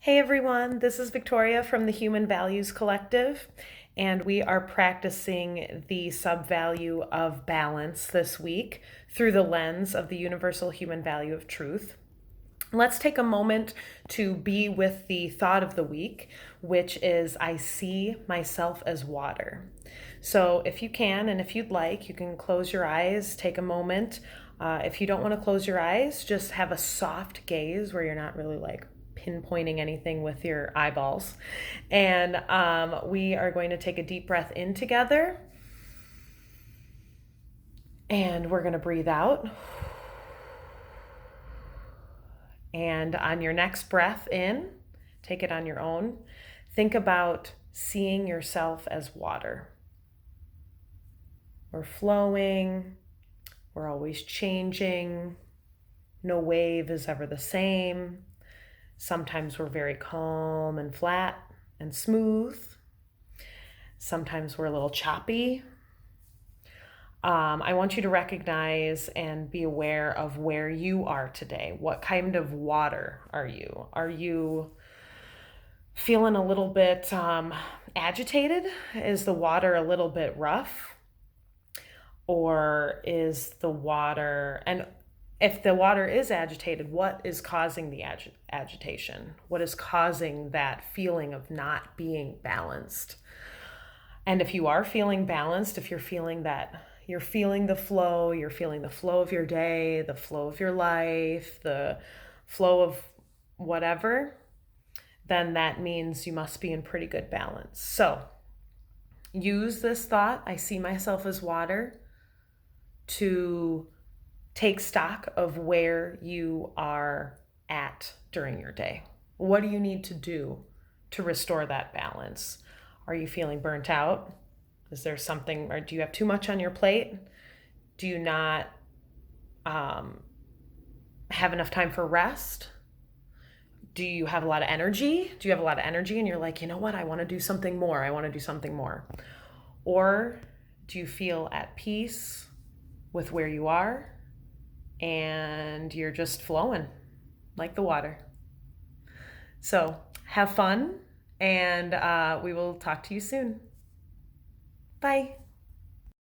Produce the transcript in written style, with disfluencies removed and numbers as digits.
Hey everyone, this is Victoria from the Human Values Collective, and we are practicing the sub value of balance this week through the lens of the universal human value of truth. Let's take a moment to be with the thought of the week, which is I see myself as water. So, if you can and if you'd like, you can close your eyes, take a moment. If you don't want to close your eyes, just have a soft gaze where you're not really like pinpointing anything with your eyeballs. And we are going to take a deep breath in together. And we're going to breathe out. And on your next breath in, take it on your own. Think about seeing yourself as water. We're flowing. We're always changing. No wave is ever the same. Sometimes we're very calm and flat and smooth. Sometimes we're a little choppy. I want you to recognize and be aware of where you are today. What kind of water are you? Are you feeling a little bit agitated? Is the water a little bit rough? Or is the water, and if the water is agitated, what is causing the agitation? What is causing that feeling of not being balanced? And if you are feeling balanced, if you're feeling that you're feeling the flow, you're feeling the flow of your day, the flow of your life, the flow of whatever, then that means you must be in pretty good balance. So use this thought, I see myself as water, to take stock of where you are at during your day. What do you need to do to restore that balance? Are you feeling burnt out? Is there something, or do you have too much on your plate? Do you not have enough time for rest? Do you have a lot of energy? Do you have a lot of energy and you're like, you know what, I want to do something more. I want to do something more. Or do you feel at peace with where you are and you're just flowing like the water? So have fun, and we will talk to you soon. Bye.